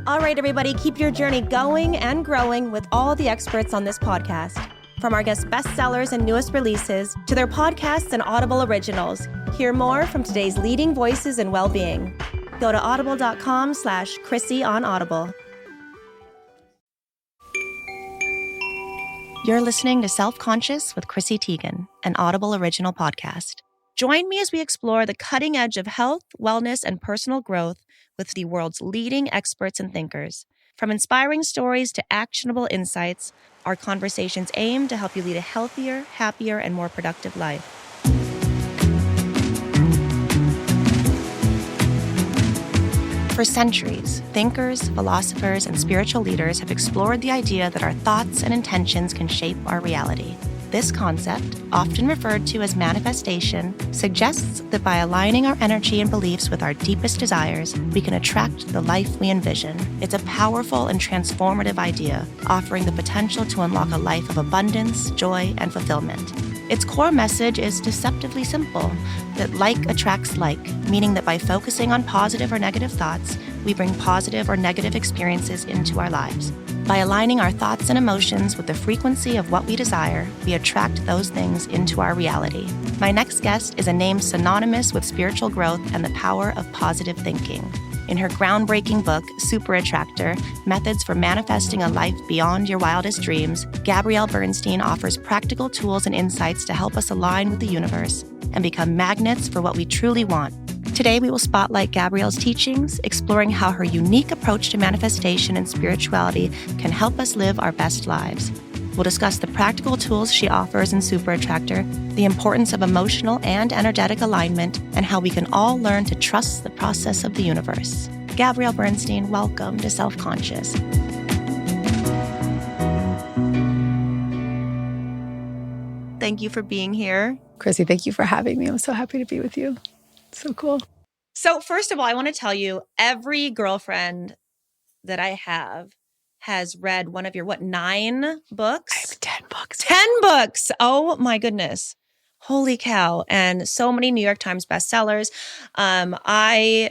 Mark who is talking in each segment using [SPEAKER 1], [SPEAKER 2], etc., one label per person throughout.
[SPEAKER 1] All right, everybody, keep your journey going and growing with all the experts on this podcast. From our guest bestsellers and newest releases to their podcasts and Audible originals, hear more from today's leading voices in well-being. Go to audible.com/Chrissy on Audible. You're listening to Self-Conscious with Chrissy Teigen, an Audible original podcast. Join me as we explore the cutting edge of health, wellness, and personal growth with the world's leading experts and thinkers. From inspiring stories to actionable insights, our conversations aim to help you lead a healthier, happier, and more productive life. For centuries, thinkers, philosophers, and spiritual leaders have explored the idea that our thoughts and intentions can shape our reality. This concept, often referred to as manifestation, suggests that by aligning our energy and beliefs with our deepest desires, we can attract the life we envision. It's a powerful and transformative idea, offering the potential to unlock a life of abundance, joy, and fulfillment. Its core message is deceptively simple, that like attracts like, meaning that by focusing on positive or negative thoughts, we bring positive or negative experiences into our lives. By aligning our thoughts and emotions with the frequency of what we desire, we attract those things into our reality. My next guest is a name synonymous with spiritual growth and the power of positive thinking. In her groundbreaking book, Super Attractor, Methods for Manifesting a Life Beyond Your Wildest Dreams, Gabby Bernstein offers practical tools and insights to help us align with the universe and become magnets for what we truly want. Today, we will spotlight Gabrielle's teachings, exploring how her unique approach to manifestation and spirituality can help us live our best lives. We'll discuss the practical tools she offers in Super Attractor, the importance of emotional and energetic alignment, and how we can all learn to trust the process of the universe. Gabby Bernstein, welcome to Self-Conscious. Thank you for being here.
[SPEAKER 2] Chrissy, thank you for having me. I'm so happy to be with you. So cool.
[SPEAKER 1] So first of all, I want to tell you, every girlfriend that I have has read one of your, 9 books?
[SPEAKER 2] I have 10 books.
[SPEAKER 1] 10 books. Oh my goodness. Holy cow. And so many New York Times bestsellers. I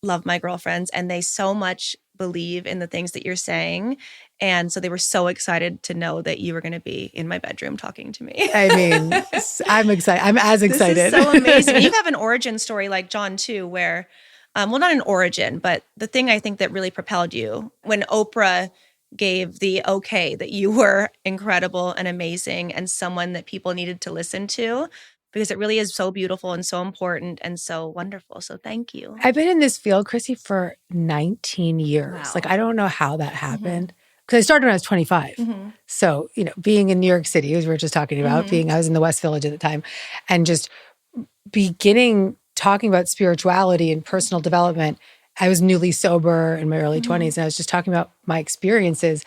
[SPEAKER 1] love my girlfriends and they so much believe in the things that you're saying. And so they were so excited to know that you were going to be in my bedroom talking to me.
[SPEAKER 2] I mean, I'm excited. I'm as excited.
[SPEAKER 1] This is so amazing. You have an origin story like John too, where, well, not an origin, but the thing I think that really propelled you when Oprah gave the okay that you were incredible and amazing and someone that people needed to listen to, because it really is so beautiful and so important and so wonderful. So thank you.
[SPEAKER 2] I've been in this field, Chrissy, for 19 years.
[SPEAKER 1] Wow.
[SPEAKER 2] Like, I don't know how that happened. Because I started when I was 25. So, being in New York City, as we were just talking about, I was in the West Village at the time, and just beginning talking about spirituality and personal development. I was newly sober in my early 20s, and I was just talking about my experiences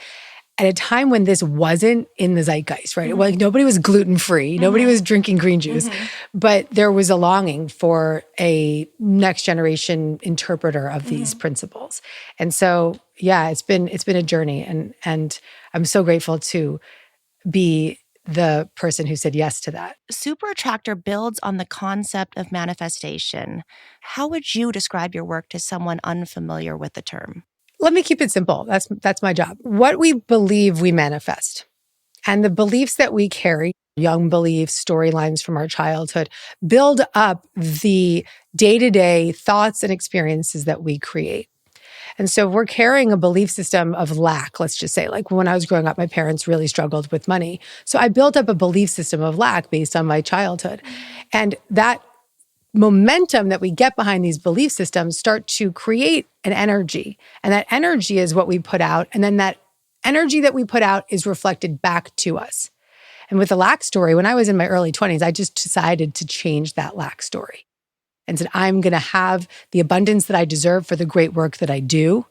[SPEAKER 2] at a time when this wasn't in the zeitgeist, right? Like, nobody was gluten-free. Nobody was drinking green juice. But there was a longing for a next generation interpreter of these principles. And so, yeah, it's been a journey. And I'm so grateful to be the person who said yes to that.
[SPEAKER 1] Super Attractor builds on the concept of manifestation. How would you describe your work to someone unfamiliar with the term?
[SPEAKER 2] Let me keep it simple. That's my job. What we believe, we manifest. And the beliefs that we carry, young beliefs, storylines from our childhood, build up the day-to-day thoughts and experiences that we create. And so we're carrying a belief system of lack, let's just say. Like, when I was growing up, my parents really struggled with money. So I built up a belief system of lack based on my childhood. And that momentum that we get behind these belief systems start to create an energy. And that energy is what we put out. And then that energy that we put out is reflected back to us. And with the lack story, when I was in my early 20s, I just decided to change that lack story and said, I'm going to have the abundance that I deserve for the great work that I do.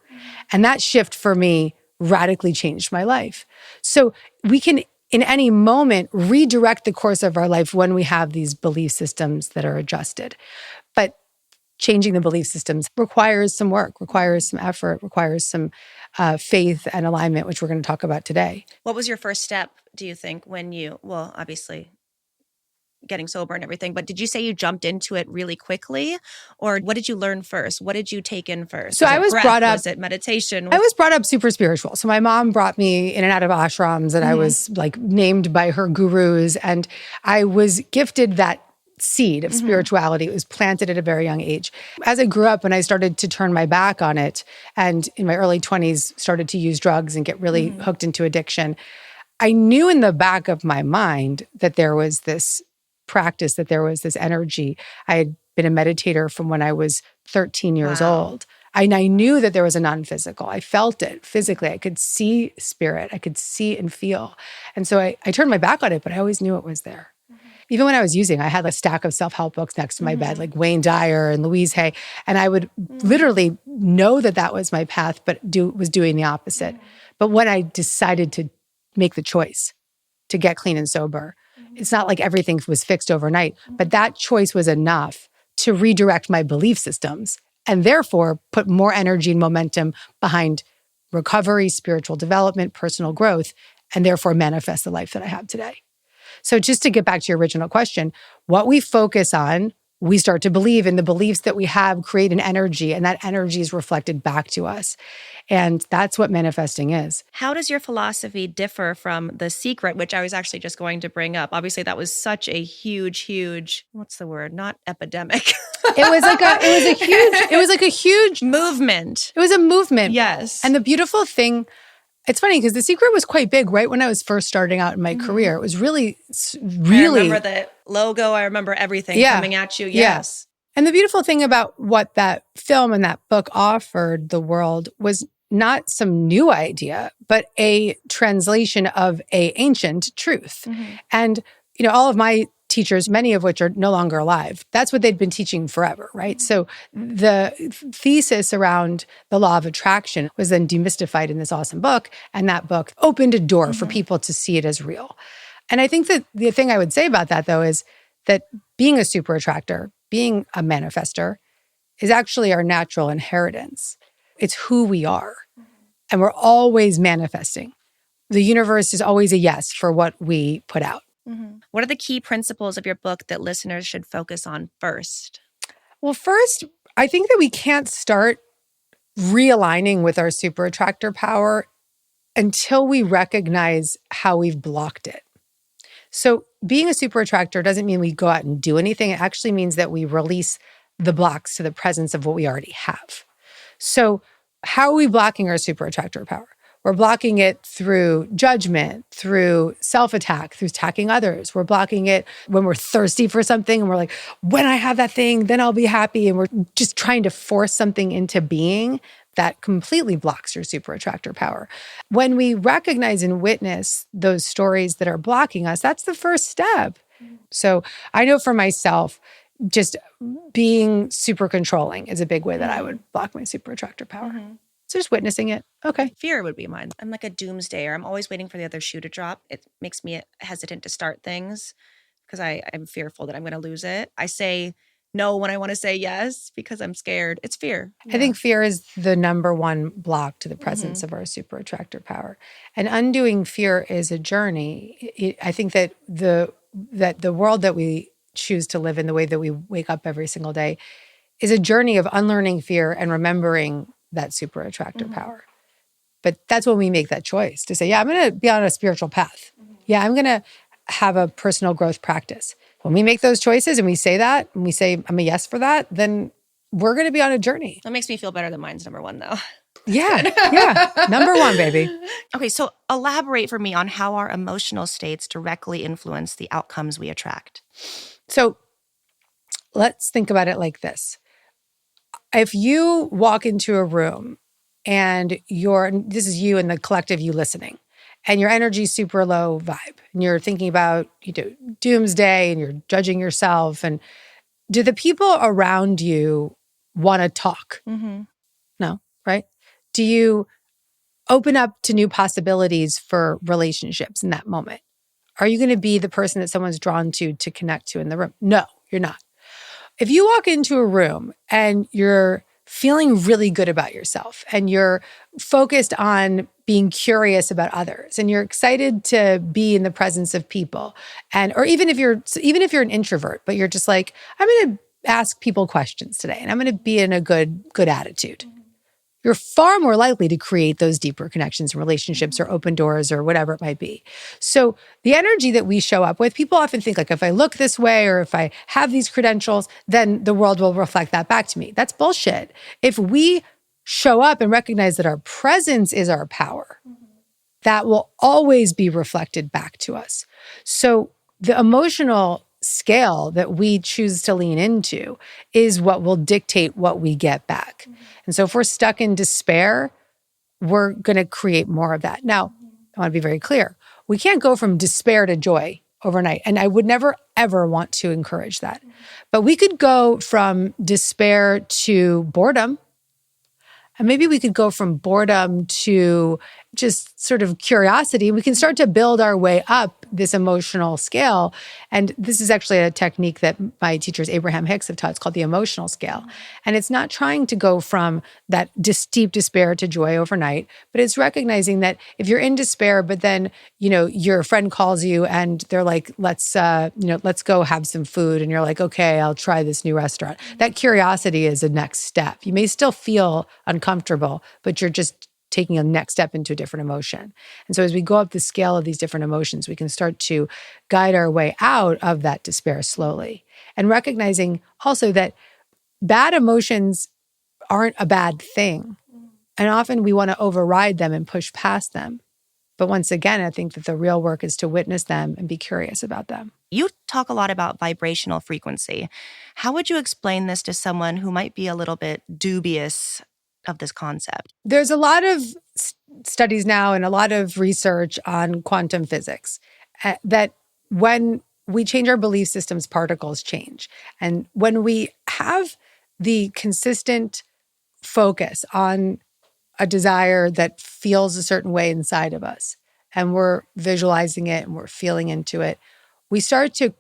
[SPEAKER 2] And that shift for me radically changed my life. So we can, in any moment, redirect the course of our life when we have these belief systems that are adjusted. But changing the belief systems requires some work, requires some effort, requires some faith and alignment, which we're going to talk about today.
[SPEAKER 1] What was your first step, do you think, when you, well, obviously, getting sober and everything, but did you say you jumped into it really quickly? Or what did you learn first? What did you take in first?
[SPEAKER 2] So I was brought up.
[SPEAKER 1] Was it meditation?
[SPEAKER 2] I was brought up super spiritual. So my mom brought me in and out of ashrams, and I was like named by her gurus, and I was gifted that seed of spirituality. It was planted at a very young age. As I grew up and I started to turn my back on it, and in my early 20s started to use drugs and get really hooked into addiction, I knew in the back of my mind that there was this practice, that there was this energy. I had been a meditator from when I was 13 years old. I knew that there was a non-physical. I felt it physically. I could see spirit. I could see and feel. And so I turned my back on it, but I always knew it was there. Even when I was using, I had a stack of self-help books next to my bed, like Wayne Dyer and Louise Hay. And I would literally know that that was my path, but was doing the opposite. But when I decided to make the choice to get clean and sober, it's not like everything was fixed overnight, but that choice was enough to redirect my belief systems and therefore put more energy and momentum behind recovery, spiritual development, personal growth, and therefore manifest the life that I have today. So just to get back to your original question, what we focus on, we start to believe, in the beliefs that we have create an energy, and that energy is reflected back to us. And that's what manifesting is.
[SPEAKER 1] How does your philosophy differ from The Secret, which I was actually just going to bring up? Obviously, that was such a huge, what's the word? Not epidemic.
[SPEAKER 2] It was like a huge
[SPEAKER 1] movement.
[SPEAKER 2] It was a movement.
[SPEAKER 1] Yes.
[SPEAKER 2] And the beautiful thing, it's funny because The Secret was quite big right when I was first starting out in my career. It was really.
[SPEAKER 1] I remember the logo. I remember everything coming at you. Yes.
[SPEAKER 2] And the beautiful thing about what that film and that book offered the world was not some new idea, but a translation of an ancient truth. And, all of my teachers, many of which are no longer alive, that's what they'd been teaching forever, right? So the thesis around the law of attraction was then demystified in this awesome book. And that book opened a door for people to see it as real. And I think that the thing I would say about that, though, is that being a super attractor, being a manifester, is actually our natural inheritance. It's who we are. And we're always manifesting. The universe is always a yes for what we put out.
[SPEAKER 1] What are the key principles of your book that listeners should focus on first?
[SPEAKER 2] Well, first, I think that we can't start realigning with our super attractor power until we recognize how we've blocked it. So being a super attractor doesn't mean we go out and do anything. It actually means that we release the blocks to the presence of what we already have. So how are we blocking our super attractor power? We're blocking it through judgment, through self-attack, through attacking others. We're blocking it when we're thirsty for something and we're like, when I have that thing, then I'll be happy. And we're just trying to force something into being that completely blocks your super attractor power. When we recognize and witness those stories that are blocking us, that's the first step. So I know for myself, just being super controlling is a big way that I would block my super attractor power. So just witnessing it. Okay.
[SPEAKER 1] Fear would be mine. I'm like a doomsdayer. I'm always waiting for the other shoe to drop. It makes me hesitant to start things because I'm fearful that I'm going to lose it. I say no when I want to say yes because I'm scared. It's fear.
[SPEAKER 2] I think fear is the number one block to the presence of our super attractor power. And undoing fear is a journey. I think that the world that we choose to live in, the way that we wake up every single day, is a journey of unlearning fear and remembering that super attractor power. But that's when we make that choice to say, yeah, I'm going to be on a spiritual path. Yeah, I'm going to have a personal growth practice. When we make those choices and we say that, and we say, I'm a yes for that, then we're going to be on a journey.
[SPEAKER 1] That makes me feel better than mine's number one, though.
[SPEAKER 2] Yeah. Number one, baby.
[SPEAKER 1] Okay, so elaborate for me on how our emotional states directly influence the outcomes we attract.
[SPEAKER 2] So let's think about it like this. If you walk into a room and this is you and the collective you listening, and your energy's super low vibe, and you're thinking about doomsday and you're judging yourself, and do the people around you want to talk? No, right? Do you open up to new possibilities for relationships in that moment? Are you going to be the person that someone's drawn to connect to in the room? No, you're not. If you walk into a room and you're feeling really good about yourself and you're focused on being curious about others and you're excited to be in the presence of people. And or even if you're an introvert, but you're just like, I'm going to ask people questions today and I'm going to be in a good attitude. You're far more likely to create those deeper connections and relationships or open doors or whatever it might be. So the energy that we show up with, people often think like, if I look this way or if I have these credentials, then the world will reflect that back to me. That's bullshit. If we show up and recognize that our presence is our power, that will always be reflected back to us. So the emotional scale that we choose to lean into is what will dictate what we get back. And so if we're stuck in despair, we're going to create more of that. Now, I want to be very clear. We can't go from despair to joy overnight. And I would never, ever want to encourage that. But we could go from despair to boredom. And maybe we could go from boredom to just sort of curiosity. We can start to build our way up this emotional scale. And this is actually a technique that my teachers, Abraham Hicks, have taught. It's called the emotional scale. And it's not trying to go from that deep despair to joy overnight, but it's recognizing that if you're in despair, but then, your friend calls you and they're like, let's go have some food. And you're like, okay, I'll try this new restaurant. That curiosity is a next step. You may still feel uncomfortable, but you're just taking a next step into a different emotion. And so as we go up the scale of these different emotions, we can start to guide our way out of that despair slowly. And recognizing also that bad emotions aren't a bad thing. And often we want to override them and push past them. But once again, I think that the real work is to witness them and be curious about them.
[SPEAKER 1] You talk a lot about vibrational frequency. How would you explain this to someone who might be a little bit dubious of this concept?
[SPEAKER 2] There's a lot of studies now and a lot of research on quantum physics that when we change our belief systems, particles change. And when we have the consistent focus on a desire that feels a certain way inside of us, and we're visualizing it and we're feeling into it, we start to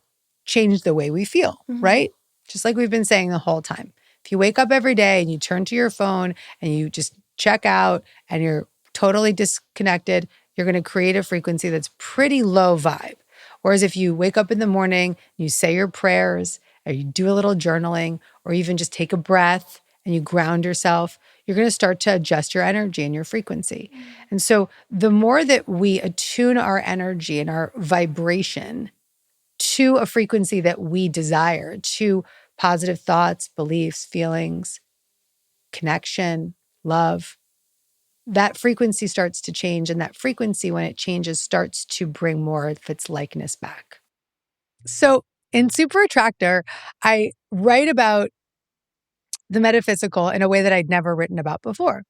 [SPEAKER 2] change the way we feel, right? Just like we've been saying the whole time. If you wake up every day and you turn to your phone and you just check out and you're totally disconnected, you're going to create a frequency that's pretty low vibe. Whereas if you wake up in the morning, you say your prayers, or you do a little journaling, or even just take a breath and you ground yourself, you're going to start to adjust your energy and your frequency. And so the more that we attune our energy and our vibration to a frequency that we desire, to positive thoughts, beliefs, feelings, connection, love, that frequency starts to change. And that frequency, when it changes, starts to bring more of its likeness back. So in Super Attractor, I write about the metaphysical in a way that I'd never written about before.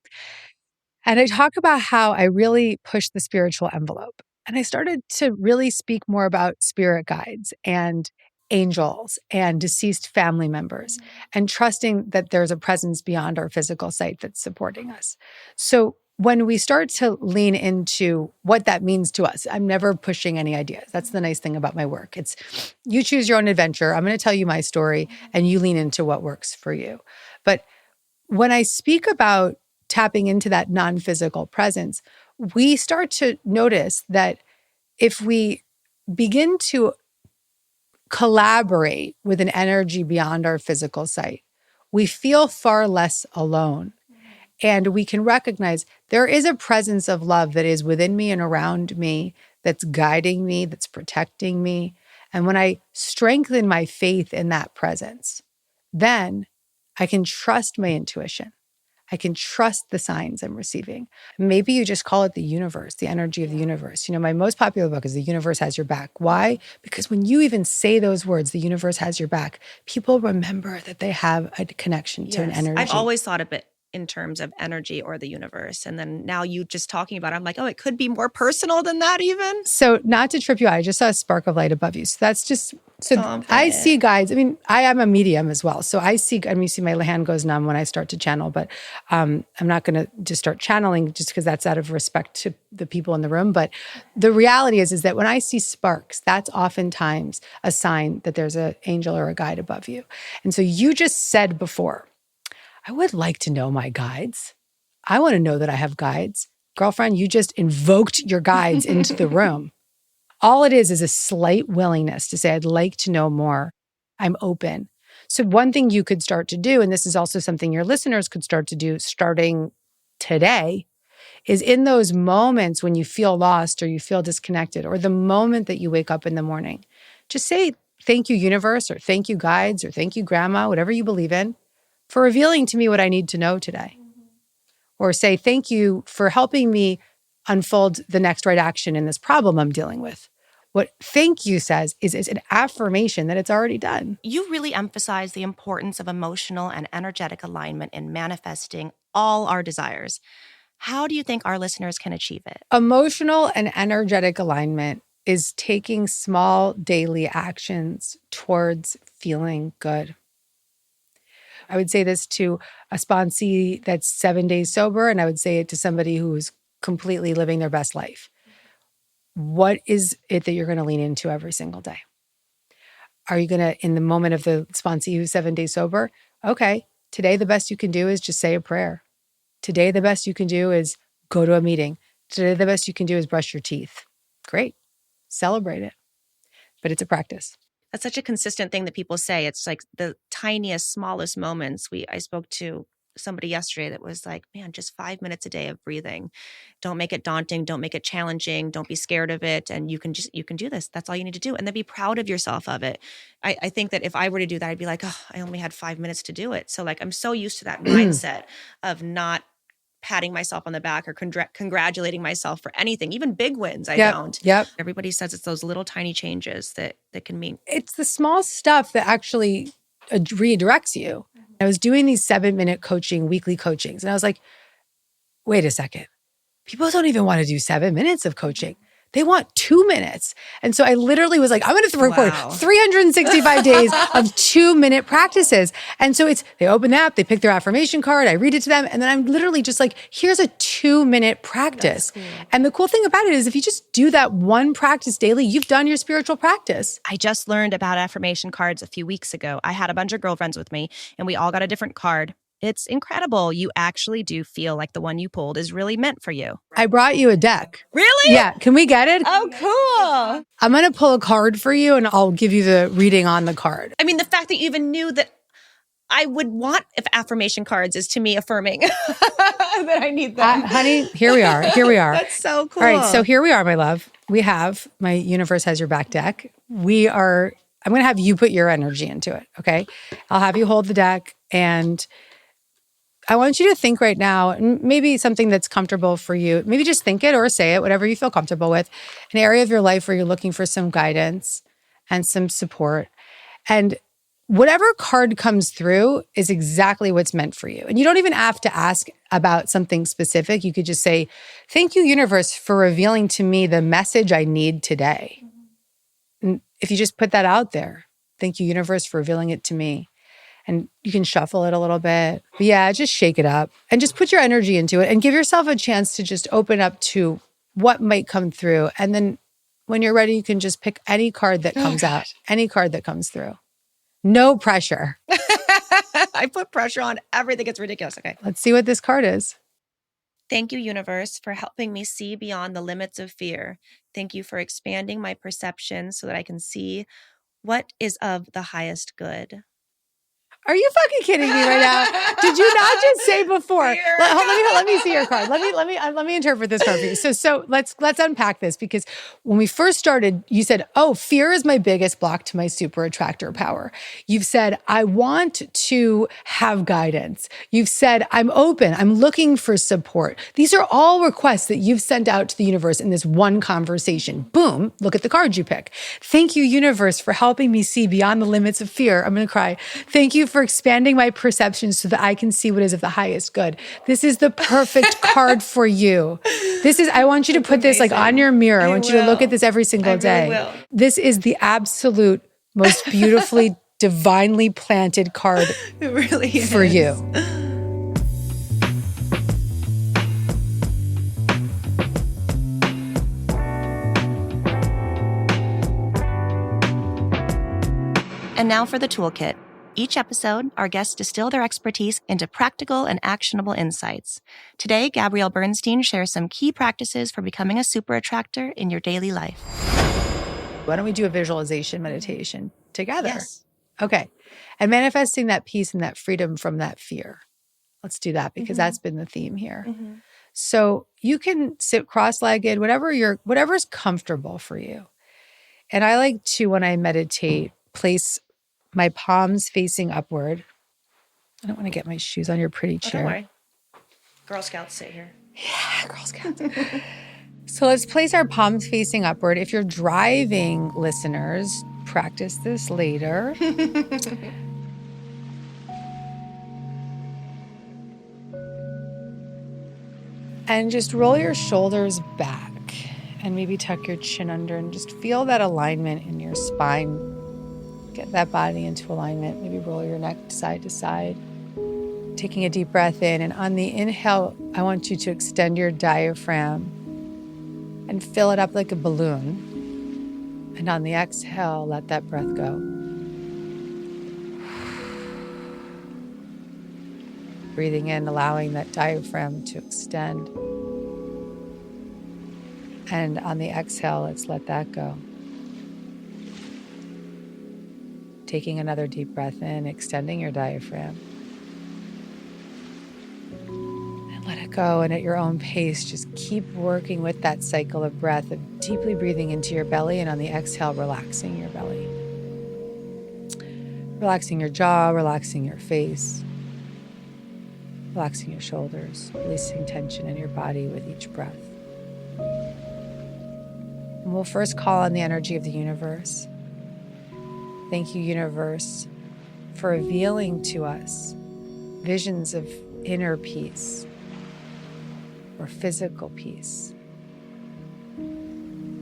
[SPEAKER 2] And I talk about how I really pushed the spiritual envelope. And I started to really speak more about spirit guides and angels and deceased family members and trusting that there's a presence beyond our physical sight that's supporting us. So when we start to lean into what that means to us, I'm never pushing any ideas. That's the nice thing about my work. It's you choose your own adventure. I'm going to tell you my story and you lean into what works for you. But when I speak about tapping into that non-physical presence, we start to notice that if we begin to collaborate with an energy beyond our physical sight, we feel far less alone. And we can recognize there is a presence of love that is within me and around me, that's guiding me, that's protecting me. And when I strengthen my faith in that presence, then I can trust my intuition. I can trust the signs I'm receiving. Maybe you just call it the universe, the energy of the universe. My most popular book is The Universe Has Your Back. Why? Because when you even say those words, the universe has your back, people remember that they have a connection to an energy.
[SPEAKER 1] I've always thought of it in terms of energy or the universe. And then now you just talking about it, I'm like, oh, it could be more personal than that even.
[SPEAKER 2] So not to trip you out, I just saw a spark of light above you. So that's just, I see guides. I mean, I am a medium as well. So you see my hand goes numb when I start to channel, but I'm not going to just start channeling just because that's out of respect to the people in the room. But the reality is that when I see sparks, that's oftentimes a sign that there's an angel or a guide above you. And so you just said before, I would like to know my guides. I want to know that I have guides. Girlfriend, you just invoked your guides into the room. All it is a slight willingness to say, I'd like to know more. I'm open. So one thing you could start to do, and this is also something your listeners could start to do starting today, is in those moments when you feel lost or you feel disconnected, or the moment that you wake up in the morning, just say, thank you, universe, or thank you, guides, or thank you, grandma, whatever you believe in, for revealing to me what I need to know today. Or say, thank you for helping me unfold the next right action in this problem I'm dealing with. What thank you says is an affirmation that it's already done.
[SPEAKER 1] You really emphasize the importance of emotional and energetic alignment in manifesting all our desires. How do you think our listeners can achieve it?
[SPEAKER 2] Emotional and energetic alignment is taking small daily actions towards feeling good. I would say this to a sponsee that's 7 days sober, and I would say it to somebody who's completely living their best life. What is it that you're going to lean into every single day? Are you going to, in the moment of the sponsee who's 7 days sober, okay, today the best you can do is just say a prayer. Today the best you can do is go to a meeting. Today the best you can do is brush your teeth. Great. Celebrate it. But it's a practice.
[SPEAKER 1] That's such a consistent thing that people say. It's like the tiniest, smallest moments. I spoke to somebody yesterday that was like, man, just 5 minutes a day of breathing. Don't make it daunting. Don't make it challenging. Don't be scared of it. And you can do this. That's all you need to do. And then be proud of yourself of it. I think that if I were to do that, I'd be like, oh, I only had 5 minutes to do it. So like, I'm so used to that mindset of not patting myself on the back or congratulating myself for anything, even big wins. I don't.
[SPEAKER 2] Yep.
[SPEAKER 1] Everybody says it's those little tiny changes that can mean.
[SPEAKER 2] It's the small stuff that actually redirects you. I was doing these 7-minute weekly coachings, and I was like, wait a second. People don't even want to do 7 minutes of coaching. They want 2 minutes. And so I literally was like, I'm going to record 365 days of 2-minute practices. And so they open the app, they pick their affirmation card, I read it to them. And then I'm literally just like, here's a 2-minute practice. Cool. And the cool thing about it is if you just do that one practice daily, you've done your spiritual practice.
[SPEAKER 1] I just learned about affirmation cards a few weeks ago. I had a bunch of girlfriends with me and we all got a different card. It's incredible. You actually do feel like the one you pulled is really meant for you.
[SPEAKER 2] I brought you a deck.
[SPEAKER 1] Really?
[SPEAKER 2] Yeah. Can we get it?
[SPEAKER 1] Oh, cool.
[SPEAKER 2] I'm going to pull a card for you and I'll give you the reading on the card.
[SPEAKER 1] I mean, the fact that you even knew that I would want affirmation cards is to me affirming that I need them.
[SPEAKER 2] Honey, here we are.
[SPEAKER 1] That's so cool.
[SPEAKER 2] All right. So here we are, my love. We have my Universe Has Your Back deck. I'm going to have you put your energy into it. Okay. I'll have you hold the deck and I want you to think right now, maybe something that's comfortable for you. Maybe just think it or say it, whatever you feel comfortable with. An area of your life where you're looking for some guidance and some support. And whatever card comes through is exactly what's meant for you. And you don't even have to ask about something specific. You could just say, thank you, universe, for revealing to me the message I need today. And if you just put that out there, thank you, universe, for revealing it to me. And you can shuffle it a little bit. But yeah, just shake it up and just put your energy into it and give yourself a chance to just open up to what might come through. And then when you're ready, you can just pick any card that comes out, any card that comes through. No pressure.
[SPEAKER 1] I put pressure on everything. It's ridiculous. Okay.
[SPEAKER 2] Let's see what this card is.
[SPEAKER 1] Thank you, universe, for helping me see beyond the limits of fear. Thank you for expanding my perception so that I can see what is of the highest good.
[SPEAKER 2] Are you fucking kidding me right now? Did you not just say before? Let me see your card. Let me interpret this card for you. So let's unpack this because when we first started, you said, "Oh, fear is my biggest block to my super attractor power." You've said, "I want to have guidance." You've said, "I'm open. I'm looking for support." These are all requests that you've sent out to the universe in this one conversation. Boom! Look at the card you pick. Thank you, universe, for helping me see beyond the limits of fear. I'm going to cry. Thank you for expanding my perceptions so that I can see what is of the highest good. This is the perfect card for you. I want you to put this like on your mirror. I want you to look at this every single day.
[SPEAKER 1] Really will.
[SPEAKER 2] This is the absolute most beautifully, divinely planted card
[SPEAKER 1] It really is.
[SPEAKER 2] for you.
[SPEAKER 1] And now for the toolkit. Each episode, our guests distill their expertise into practical and actionable insights. Today, Gabby Bernstein shares some key practices for becoming a super attractor in your daily life.
[SPEAKER 2] Why don't we do a visualization meditation together?
[SPEAKER 1] Yes.
[SPEAKER 2] Okay. And manifesting that peace and that freedom from that fear. Let's do that because that's been the theme here. So you can sit cross-legged, whatever's comfortable for you. And I like to, when I meditate, place my palms facing upward. I don't want to get my shoes on your pretty chair.
[SPEAKER 1] Don't worry. Girl Scouts sit here.
[SPEAKER 2] Yeah, Girl Scouts. So let's place our palms facing upward. If you're driving, listeners, practice this later. And just roll your shoulders back and maybe tuck your chin under and just feel that alignment in your spine. Get that body into alignment. Maybe roll your neck side to side. Taking a deep breath in. And on the inhale, I want you to extend your diaphragm and fill it up like a balloon. And on the exhale, let that breath go. Breathing in, allowing that diaphragm to extend. And on the exhale, let's let that go. Taking another deep breath in, extending your diaphragm. And let it go. And at your own pace, just keep working with that cycle of breath of deeply breathing into your belly. And on the exhale, relaxing your belly. Relaxing your jaw, relaxing your face. Relaxing your shoulders, releasing tension in your body with each breath. And we'll first call on the energy of the universe. Thank you, universe, for revealing to us visions of inner peace or physical peace.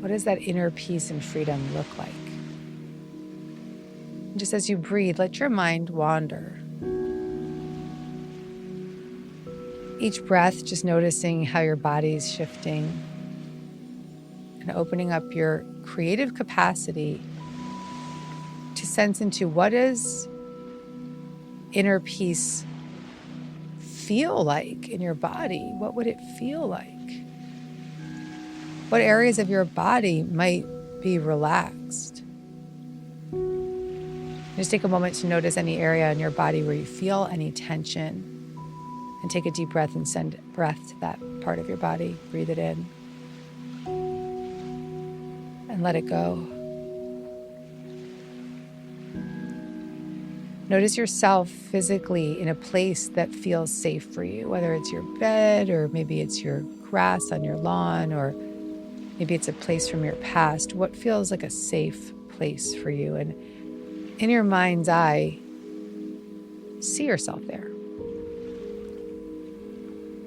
[SPEAKER 2] What does that inner peace and freedom look like? And just as you breathe, let your mind wander. Each breath, just noticing how your body's shifting and opening up your creative capacity to sense into what does inner peace feel like in your body? What would it feel like? What areas of your body might be relaxed? Just take a moment to notice any area in your body where you feel any tension. And take a deep breath and send breath to that part of your body. Breathe it in. And let it go. Notice yourself physically in a place that feels safe for you, whether it's your bed or maybe it's your grass on your lawn or maybe it's a place from your past. What feels like a safe place for you? And in your mind's eye, see yourself there.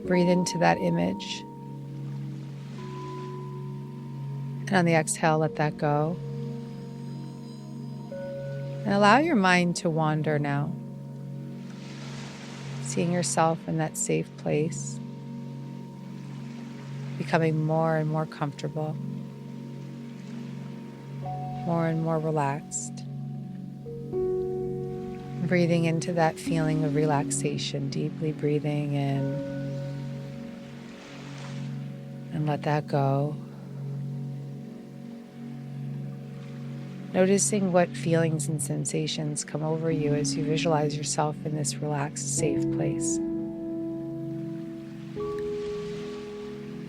[SPEAKER 2] Breathe into that image. And on the exhale, let that go. And allow your mind to wander now. Seeing yourself in that safe place. Becoming more and more comfortable. More and more relaxed. Breathing into that feeling of relaxation. Deeply breathing in. And let that go. Noticing what feelings and sensations come over you as you visualize yourself in this relaxed, safe place.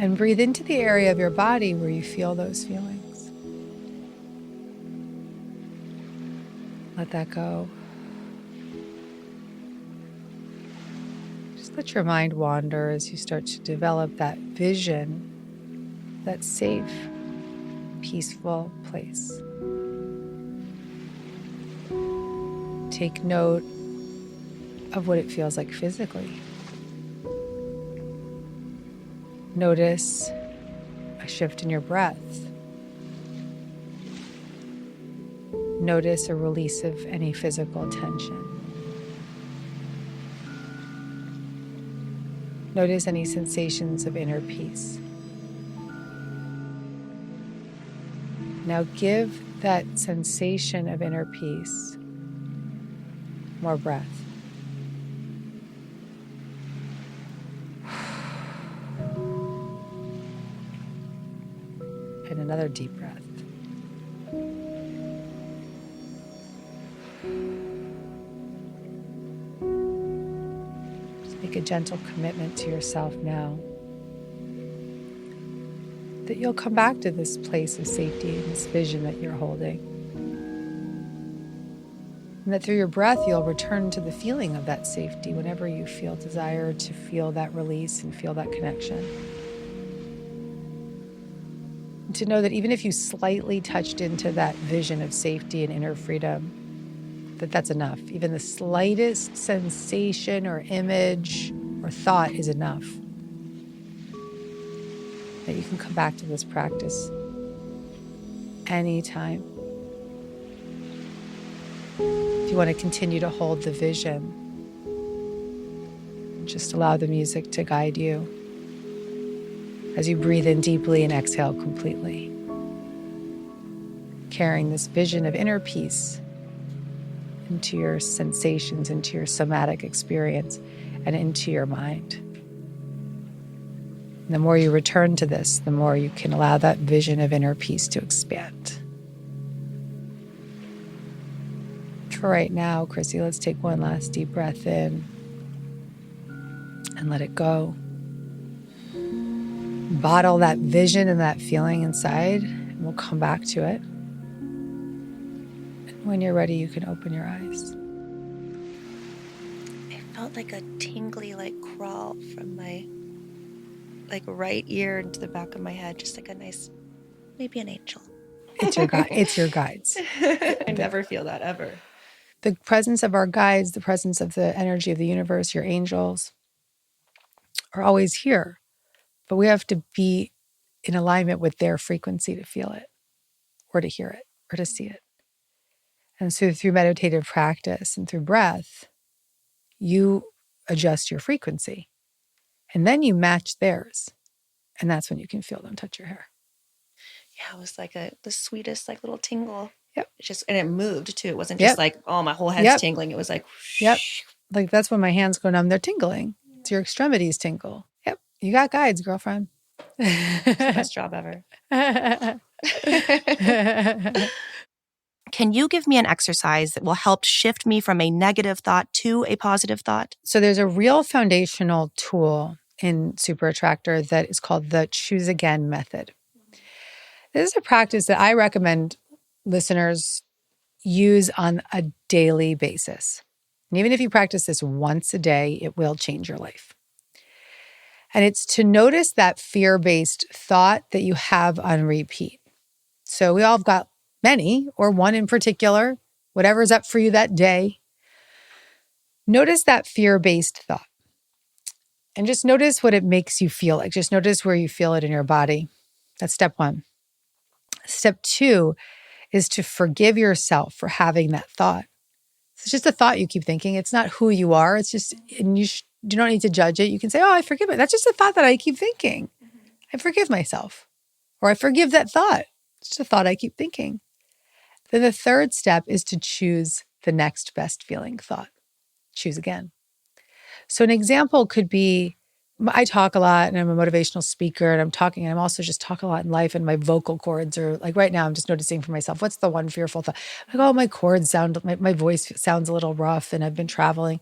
[SPEAKER 2] And breathe into the area of your body where you feel those feelings. Let that go. Just let your mind wander as you start to develop that vision, that safe, peaceful place. Take note of what it feels like physically. Notice a shift in your breath. Notice a release of any physical tension. Notice any sensations of inner peace. Now give that sensation of inner peace More breath. And another deep breath. Just make a gentle commitment to yourself now that you'll come back to this place of safety and this vision that you're holding. And that through your breath, you'll return to the feeling of that safety whenever you feel desire to feel that release and feel that connection. And to know that even if you slightly touched into that vision of safety and inner freedom, that's enough. Even the slightest sensation or image or thought is enough. That you can come back to this practice anytime. If you want to continue to hold the vision, just allow the music to guide you as you breathe in deeply and exhale completely, carrying this vision of inner peace into your sensations, into your somatic experience, and into your mind. And the more you return to this, the more you can allow that vision of inner peace to expand. For right now, Chrissy, let's take one last deep breath in and let it go. Bottle that vision and that feeling inside, and we'll come back to it. And when you're ready, you can open your eyes.
[SPEAKER 1] It felt like a tingly crawl from my right ear into the back of my head, just like a nice, maybe an angel.
[SPEAKER 2] It's your guides.
[SPEAKER 1] I never feel that ever.
[SPEAKER 2] The presence of our guides, the presence of the energy of the universe, your angels, are always here. But we have to be in alignment with their frequency to feel it, or to hear it, or to see it. And so through meditative practice and through breath, you adjust your frequency. And then you match theirs. And that's when you can feel them touch your hair.
[SPEAKER 1] Yeah, it was like the sweetest little tingle.
[SPEAKER 2] Yep.
[SPEAKER 1] And it moved too. It wasn't just my whole head's tingling. It was like, whoosh.
[SPEAKER 2] Yep. Like that's when my hands go numb. They're tingling. It's your extremities tingle. Yep. You got guides, girlfriend.
[SPEAKER 1] It's the best job ever. Can you give me an exercise that will help shift me from a negative thought to a positive thought?
[SPEAKER 2] So there's a real foundational tool in Super Attractor that is called the Choose Again method. This is a practice that I recommend listeners use on a daily basis. And even if you practice this once a day, it will change your life. And it's to notice that fear-based thought that you have on repeat. So we all have got many, or one in particular, whatever's up for you that day. Notice that fear-based thought. And just notice what it makes you feel like. Just notice where you feel it in your body. That's step one. Step two is to forgive yourself for having that thought. It's just a thought you keep thinking. It's not who you are. It's just, and you do not need to judge it. You can say, oh, I forgive it. That's just a thought that I keep thinking. I forgive myself. Or I forgive that thought. It's just a thought I keep thinking. Then the third step is to choose the next best feeling thought. Choose again. So an example could be, I talk a lot and I'm a motivational speaker and I'm talking and I'm also just talk a lot in life and my vocal cords are like right now I'm just noticing for myself, what's the one fearful thought? Like, oh, my cords sound, my voice sounds a little rough and I've been traveling.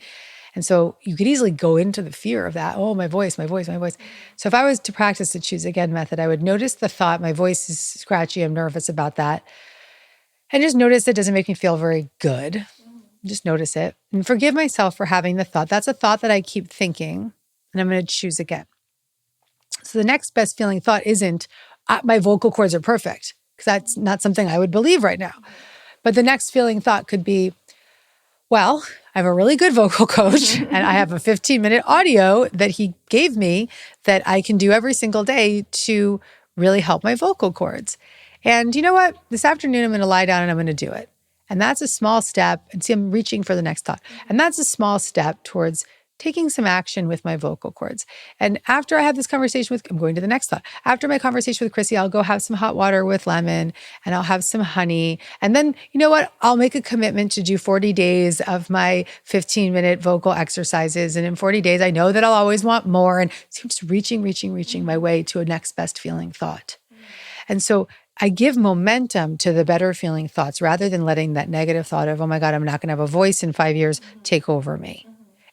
[SPEAKER 2] And so you could easily go into the fear of that. Oh, my voice. So if I was to practice the Choose Again method, I would notice the thought, my voice is scratchy, I'm nervous about that. And just notice it doesn't make me feel very good. Just notice it and forgive myself for having the thought. That's a thought that I keep thinking and I'm going to choose again. So the next best feeling thought isn't my vocal cords are perfect because that's not something I would believe right now. But the next feeling thought could be, well, I have a really good vocal coach and I have a 15-minute audio that he gave me that I can do every single day to really help my vocal cords. And you know what? This afternoon, I'm going to lie down and I'm going to do it. And that's a small step. And see, I'm reaching for the next thought. And that's a small step towards taking some action with my vocal cords. And after I have this conversation I'm going to the next thought. After my conversation with Chrissy, I'll go have some hot water with lemon and I'll have some honey. And then, you know what? I'll make a commitment to do 40 days of my 15-minute vocal exercises. And in 40 days, I know that I'll always want more. And so I'm just reaching my way to a next best feeling thought. And so I give momentum to the better feeling thoughts rather than letting that negative thought of, oh my God, I'm not going to have a voice in 5 years take over me.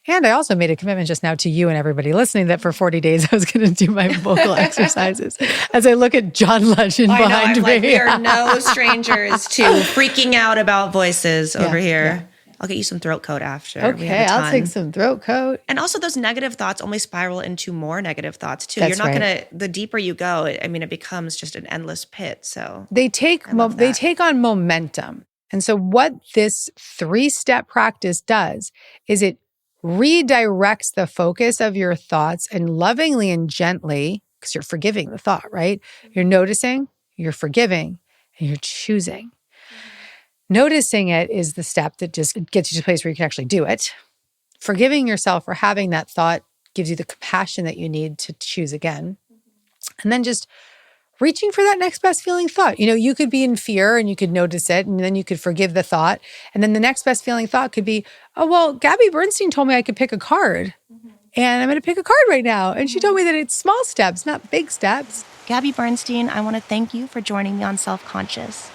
[SPEAKER 2] And I also made a commitment just now to you and everybody listening that for 40 days I was going to do my vocal exercises as I look at John Legend behind me.
[SPEAKER 1] Like, we are no strangers to freaking out about voices over here. Yeah. I'll get you some throat coat after.
[SPEAKER 2] Okay, I'll take some throat coat.
[SPEAKER 1] And also those negative thoughts only spiral into more negative thoughts too.
[SPEAKER 2] That's
[SPEAKER 1] You're not
[SPEAKER 2] right.
[SPEAKER 1] the deeper you go, it becomes just an endless pit. So
[SPEAKER 2] they take on momentum. And so what this 3-step practice does is it redirects the focus of your thoughts and lovingly and gently, because you're forgiving the thought, right? You're noticing, you're forgiving, and you're choosing. Noticing it is the step that just gets you to a place where you can actually do it. Forgiving yourself for having that thought gives you the compassion that you need to choose again. And then just reaching for that next best feeling thought. You could be in fear and you could notice it and then you could forgive the thought. And then the next best feeling thought could be, oh, well, Gabby Bernstein told me I could pick a card. And I'm going to pick a card right now. And she told me that it's small steps, not big steps.
[SPEAKER 1] Gabby Bernstein, I want to thank you for joining me on Self-Conscious.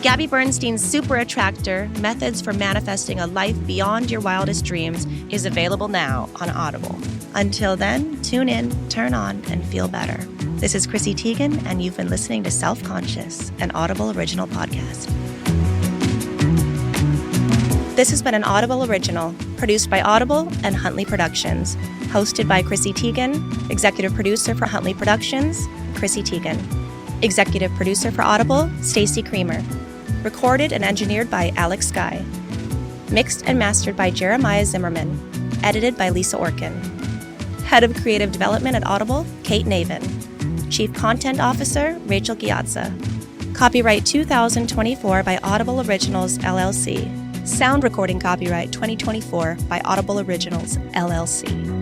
[SPEAKER 1] Gabby Bernstein's Super Attractor, Methods for Manifesting a Life Beyond Your Wildest Dreams, is available now on Audible. Until then, tune in, turn on, and feel better. This is Chrissy Teigen, and you've been listening to Self-Conscious, an Audible original podcast. This has been an Audible original, produced by Audible and Huntley Productions. Hosted by Chrissy Teigen, executive producer for Huntley Productions, Chrissy Teigen. Executive producer for Audible, Stacey Creamer. Recorded and engineered by Alex Sky. Mixed and mastered by Jeremiah Zimmerman. Edited by Lisa Orkin. Head of Creative Development at Audible, Kate Navin. Chief Content Officer, Rachel Giazza. Copyright 2024 by Audible Originals, LLC. Sound recording copyright 2024 by Audible Originals, LLC.